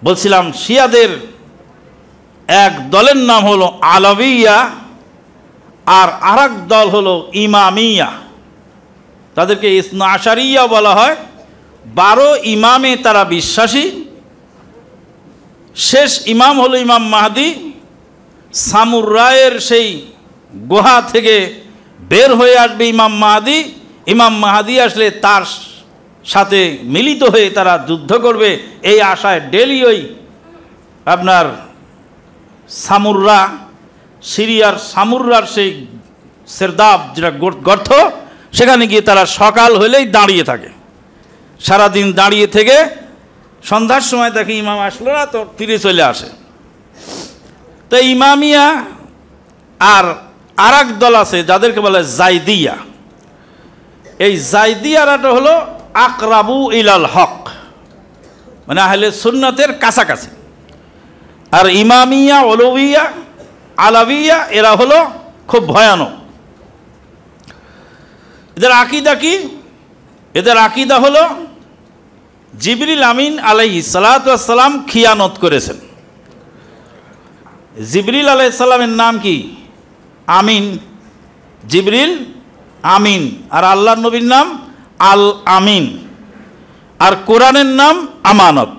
বলছিলাম শিয়াদের এক দলের নাম হলো আলাউইয়া আর আরেক দল হলো ইমামিয়া। তাদেরকে ইসনা আশারিয়া বলা হয়। 12 ইমামে তারা বিশ্বাসী। শেষ ইমাম হলো ইমাম মাহদি। সামুরায়ের সেই গুহা থেকে বের হয়ে আসবে ইমাম মাহদি। ইমাম মাহদি আসলে তার সাথে মিলিত হয়ে তারা যুদ্ধ করবে, এই আশায় ডেলি ওই আপনার সামুররা, সিরিয়ার সামুরার সেই সেরদাব যেটা গর্ত, সেখানে গিয়ে তারা সকাল হলেই দাঁড়িয়ে থাকে। সারাদিন দাঁড়িয়ে থেকে সন্ধ্যার সময় দেখে ইমাম আসলো না, তো ফিরে চলে আসে। তো ইমামিয়া আর আরেক দল আছে যাদেরকে বলে জাইদিয়া। এই জাইদিয়ারাটা হলো আকরাবু ইলাল হক, মানে আহলে সুন্নাতের কাছাকাছি। আর ইমামিয়া, অলৌইয়া, আলাউইয়া এরা হলো খুব ভয়ানক। এদের আকীদা কি? এদের আকীদা হলো জিবরিল আমিন আলাইহিস সালাতু ওয়াস সালাম খিয়ানত করেছেন। জিবরিল আলাইহিস সালামের নাম কি? আমিন। জিবরিল আমিন। আর আল্লাহর নবীর নাম আল আমিন। আর কোরআনের নাম আমানত।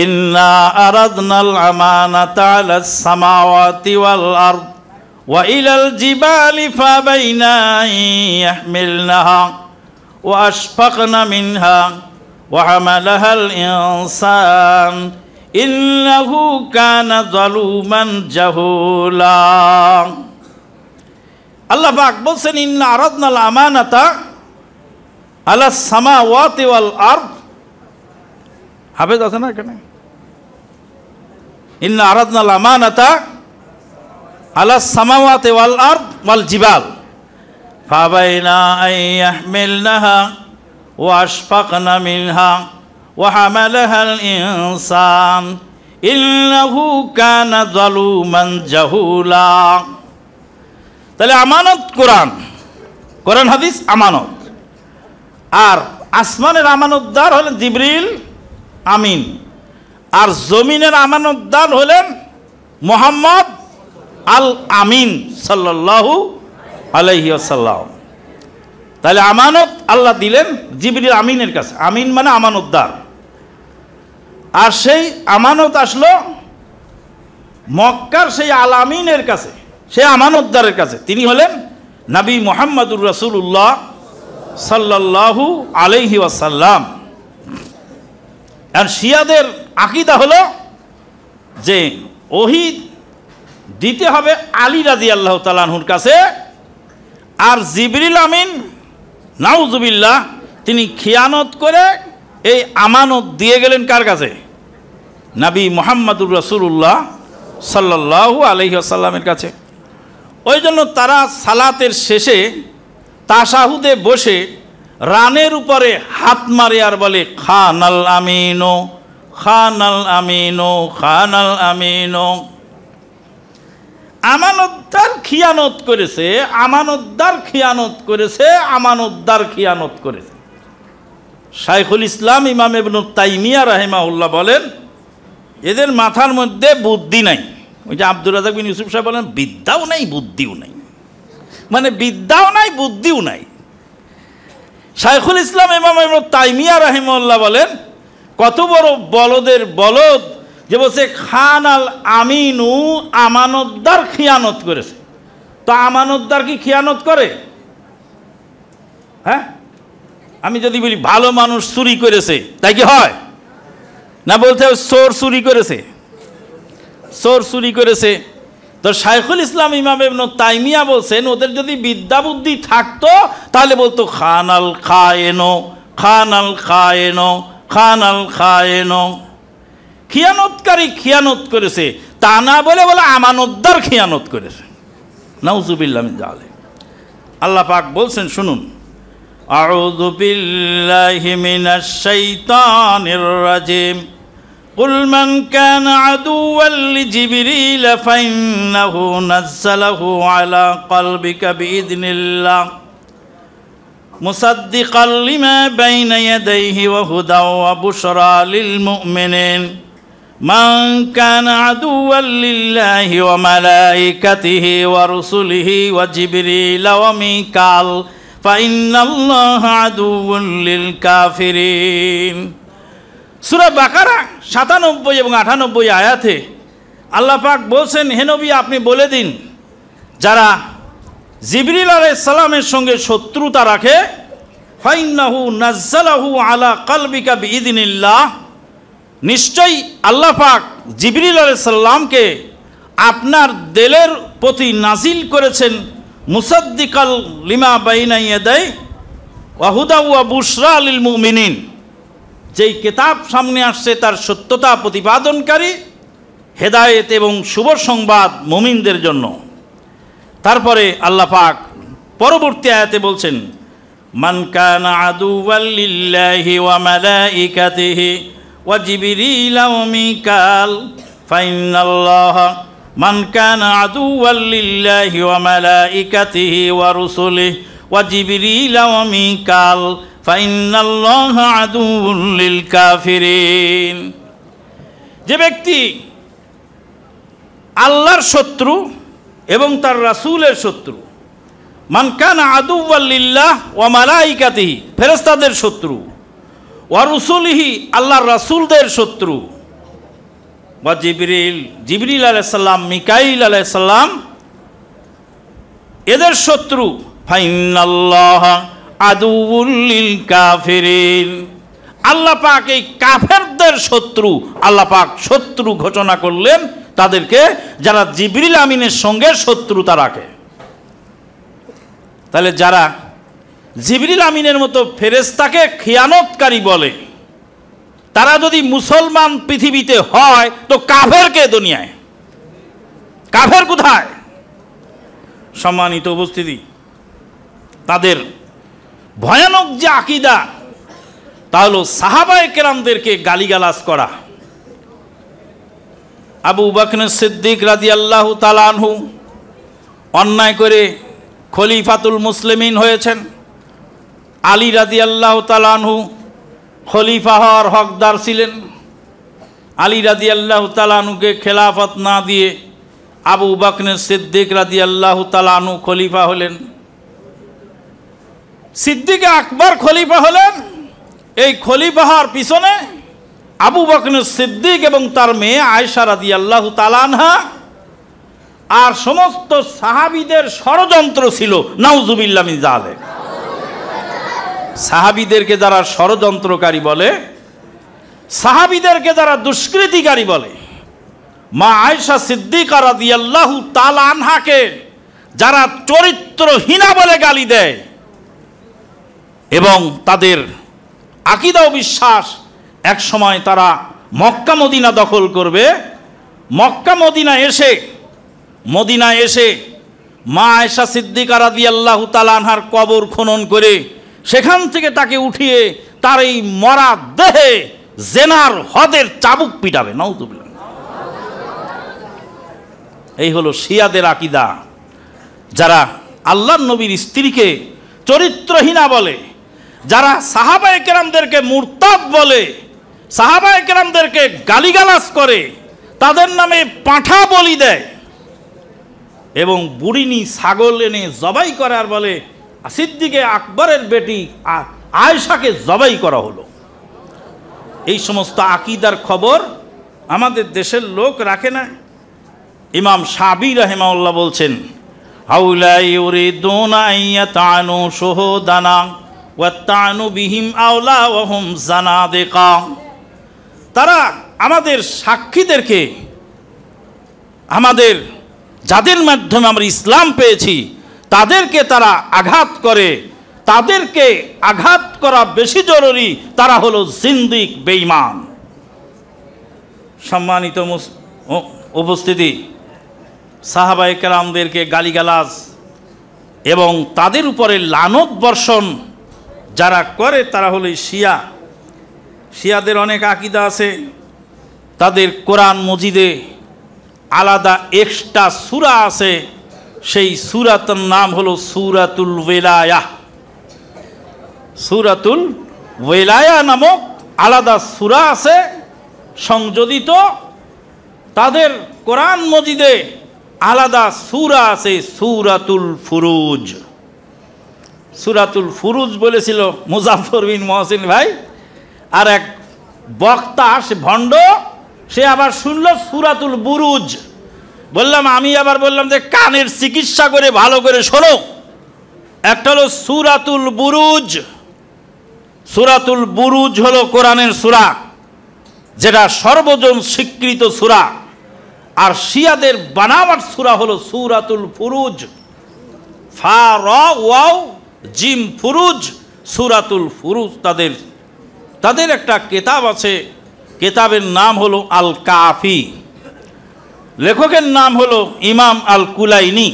ইন্না আরাদনাল আমানাতা আলাস সামাওয়াতি ওয়াল আরদ ওয়া ইলাল জিবালি ফাবাইনা ইয়াহমিলনাহা ওয়া আশফাকনা মিনহা ওয়া হামালাহাল ইনসান ইন্নাহু কানা যালুমান জাহুলা। আল্লাহ পাক বলছেন ইন্না আরাদনাল আমানাতা আলাস সামাওয়াতি ওয়াল আরদ। হাফেজ আছে না এখানে? ইন্না আরাদনাল আমানাতা আলাস সামাওয়াতি ওয়াল আরদ ওয়াল জিবাল ফাবাইনা আইয়াহমিলনাহা ওয়া আশফাকনা মিনহা ওয়া হামালাহাল ইনসান ইন্নাহু কানা যালুমান জাহুলা। তাহলে আমানত কোরআন, কোরআন হাদিস আমানত। আর আসমানের আমানতদার হলেন জিবরিল আমিন, আর জমিনের আমানতদার হলেন মুহাম্মদ আল আমিন সাল্লাল্লাহু আলাইহি ওয়াসাল্লাম। তাহলে আমানত আল্লাহ দিলেন জিবরিল আমিনের কাছে। আমিন মানে আমানতদার। আর সেই আমানত আসলো মক্কার সেই আল আমিনের কাছে, সেই আমানতদারের কাছে। তিনি হলেন নবী মুহাম্মদুর রাসূলুল্লাহ সাল্লাল্লাহু আলাইহি ওয়াসাল্লাম। আর শিয়াদের আকীদা হলো যে ওহী দিতে হবে আলী রাদিয়াল্লাহু তাআলা আনহুর কাছে। আর জিবরিল আমিন নাউজুবিল্লাহ তিনি খিয়ানত করে এই আমানত দিয়ে গেলেন কার কাছে? নবী মুহাম্মদুর রাসূলুল্লাহ সাল্লাল্লাহু আলাইহি ওয়াসাল্লামের কাছে। ওই জন্য তারা সালাতের শেষে তাশাহুদে বসে রানের উপরে হাত মারে আর বলে খানাল আমিনো, খানাল আমিনো, খানাল আমিনো। আমানতদার খিয়ানত করেছে, আমানতদার খিয়ানত করেছে, আমানতদার খিয়ানত করেছে। শাইখুল ইসলাম ইমাম ইবনে তাইমিয়া রাহিমাহুল্লাহ বলেন এদের মাথার মধ্যে বুদ্ধি নাই। ওই যে আব্দুর রাজ্জাক বিন ইউসুফ সাহেব বলেন বিদ্যাও নাই বুদ্ধিও নাই, মানে বিদ্যাও নাই বুদ্ধিও নাই। শাইখুল ইসলাম ইমাম ইবনে তাইমিয়া রাহিমাহুল্লাহ বলেন কত বড় বলদের বলদ যে বলছে খান আল আমিনু, আমানতদার খিয়ানত করেছে। তো আমানতদার কি খিয়ানত করে? হ্যাঁ, আমি যদি বলি ভালো মানুষ চুরি করেছে তাই কি হয় না? বলতে হবে চোর চুরি করেছে, চোর চুরি করেছে। তো শাইখুল ইসলাম ইমাম ইবনে তাইমিয়া বলছেন ওদের যদি বিদ্যা বুদ্ধি থাকতো তাহলে বলতো খান আল খায়েনো, খান আল খায়েনো, খান আল খায়েনো। খিয়ানতকারী খিয়ানত করেছে, তা না বলে বলে আমানতদার খিয়ানত করেছে। নাউজুবিল্লাহ মিন যালিক। আল্লাহ পাক বলছেন শুনুন, আউযু বিল্লাহি মিনাশ শাইতানির রাজিম। قل من كان عدوا لجبريل فإنه نزله على قلبك بإذن الله مصدقا لما بين يديه وهدى وبشرى للمؤمنين মান কানা আদুওয়াল লিল্লাহি ওয়া মালাইকাতিহি ওয়া রুসুলিহি ওয়া জিবরিল ওয়া মিকাল ফাইন্নাল্লাহা আদুউল লিল কাফিরিন। সূরা বাকারা 97 এবং 98 আয়াতে আল্লাহ পাক বলছেন, হে নবী আপনি বলে দিন, যারা জিবরিল আলাইহিস সালামের সঙ্গে শত্রুতা রাখে, ফাইন্নাহু নাজ্জালাহু আলা কলবিকা বিইذনিল্লাহ, নিশ্চয়ই আল্লাহ পাক জিবরিল আলাইহিস সালামকে আপনার দিলের প্রতি নাজিল করেছেন, মুসাদ্দিকাল লিমা বাইনা ইয়াদাই ওয়া হুদা ওয়া বুশরা লিল মুমিনিন, যেই কিতাব সামনে আসছে তার সত্যতা প্রতিপাদনকারী, হেদায়েত এবং শুভ সংবাদ মুমিনদের জন্য। তারপরে আল্লাহ পাক পরবর্তী আয়াতে বলছেন, মান কানা আদুওয়াল লিল্লাহি ওয়া মালাইকাতিহি ওয়া জিবরিল ওয়া মিকাল ফাইন্নাল্লাহা মান কানা আদুওয়াল লিল্লাহি ওয়া মালাইকাতিহি ওয়া রুসুলিহি ওয়া জিবরিল ওয়া মিকাল ফাইন্নাল্লাহা আদুউল লিল কাফিরিন। যে ব্যক্তি আল্লাহর শত্রু এবং তার রাসূলের শত্রু, মান কানা আদুওয়াল লিল্লাহ ওয়া মালাইকাতিহি, ফেরেশতাদের শত্রু, ওয়া রুসুলিহি, আল্লাহর রাসূলদের শত্রু, ওয়া জিবরিল আলাইহিস সালাম, মিকাইল আলাইহিস সালাম, এদের শত্রু, ফাইন্নাল্লাহা আদুউল লিল কাফিরিন, আল্লাহ পাক এই কাফেরদের শত্রু আল্লাহ পাক শত্রু ঘোষণা করলেন তাদেরকে, যারা জিবরিল আমিনের সঙ্গে শত্রুতা রাখে। তাহলে যারা জিবরিল আমিনের মতো ফেরেশতাকে খিয়ানতকারী বলে, তারা যদি মুসলমান পৃথিবীতে হয় তো কাফের কে দুনিয়ায়? কাফের কোথায়? সম্মানিত উপস্থিতি, তাদের ভয়ানক যে আকীদা তা হলো সাহাবায়ে কেরামদেরকে গালিগালাজ করা। আবু বকর সিদ্দিক রাদিয়াল্লাহু তাআলা আনহু অন্যায় করে খলিফাতুল মুসলিমিন হয়েছেন। আলী রাদিয়াল্লাহু তাআলা আনহু খলিফা হওয়ার হকদার ছিলেন। আলী রাদিয়াল্লাহু তাআলা আনহুকে খেলাফত না দিয়ে আবু বকর সিদ্দিক রাদিয়াল্লাহু তাআলা আনহু খলিফা হলেন। সিদ্দিক আকবর খলিফা হলেন। এই খলিফা হওয়ার পিছনে আবু বকর সিদ্দিক এবং তার মেয়ে আয়েশা রাদিয়াল্লাহু তাআলা আনহা আর সমস্ত সাহাবীদের ষড়যন্ত্র ছিল। নাউযুবিল্লাহ মিন যালিক। সাহাবীদেরকে যারা ষড়যন্ত্রকারী বলে, সাহাবীদেরকে যারা দুষ্কৃতিকারী বলে, মা আয়েশা সিদ্দিকা রাদিয়াল্লাহু তাআলা আনহাকে যারা চরিত্রহীনা বলে গালি দেয় এবং তাদের আকীদা ও বিশ্বাস এক সময় তারা মক্কা মদিনা দখল করবে, মক্কা মদিনায় এসে মা আয়েশা সিদ্দিকা রাদিয়াল্লাহু তাআলা আনহার কবর খনন করে সেখান থেকে তাকে উঠিয়ে তার এই মরা দেহে জেনার হদের চাবুক পিটাবে। নাউযুবিল্লাহ। এই হলো শিয়াদের আকীদা, যারা আল্লাহর নবীর স্ত্রীকে চরিত্রহীনা বলে, যারা সাহাবায়ে কেরামদেরকে মুরতাদ বলে, সাহাবায়ে কেরামদেরকে গালিগালাজ করে, তাদের নামে পাঁঠা বলি দেয় এবং বুড়িনি ছাগল এনে জবাই করে আর বলে সিদ্দিকে আকবরের বেটি আয়েশাকে জবাই করা হলো। এই সমস্ত আকীদার খবর আমাদের দেশের লোক রাখে না। ইমাম শাবি রাহিমাহুল্লাহ বলছেন, হাউলা ইউরিদুনা আইয়াতানু শুহুদানা ওয়া তানু বিহিম আওলা ওয়া হুম জানাদিকা। তারা আমাদের সাক্ষীদেরকে, আমাদের যাদের মাধ্যমে আমরা ইসলাম পেয়েছি তাদেরকে তারা আঘাত করে, তাদেরকে আঘাত করা বেশি জরুরি, তারা হলো জিন্দিক, বেঈমান। সম্মানিত উপস্থিতি, সাহাবায়ে কেরামদেরকে গালিগালাজ এবং তাদের উপরে লানত বর্ষণ যারা করে তারা হলো শিয়াদের অনেক আকীদা আছে। তাদের কোরআন মজিদে আলাদা এক্সট্রা সূরা আছে, সেই সূরাটার নাম হলো সূরাতুল ওয়ালায়া। সূরাতুল ওয়ালায়া নামক আলাদা সূরা আছে সংযোজিত তাদের কোরআন মজিদে আলাদা সূরা আছে, সূরাতুল ফুরুজ। সূরাতুল ফুরুজ বলেছিল মুজাফফর বিন মহসিন ভাই। আর এক বক্তা সে ভণ্ড, সে আবার শুনল সূরাতুল বুরুজ। বললাম, আমি আবার বললাম যে কানের চিকিৎসা করে ভালো করে শোনো। একটা হলো সূরাতুল বুরুজ। সূরাতুল বুরুজ হলো কোরআনের সূরা, যেটা সর্বজন স্বীকৃত সূরা। আর শিয়াদের বানাওয়াট সূরা হলো সূরাতুল ফুরুজ। ফা র ওয়াও জিম ফুরুজ, সূরাতুল ফুরুজ। তাদের একটা কিতাব আছে, কিতাবের নাম হলো আল কাফি। লেখকের নাম হলো ইমাম আল কুলাইনি।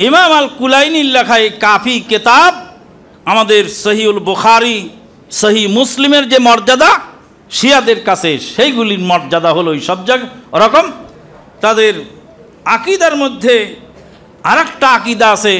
ইমাম আল কুলাইনির লেখা এই কাফি কিতাব আমাদের সহিউল বুখারী, সহি মুসলিমের যে মর্যাদা শিয়াদের কাছে, সেইগুলির মর্যাদা হলো এই সব রকম। তাদের আকীদার মধ্যে আরেকটা আকীদা আছে,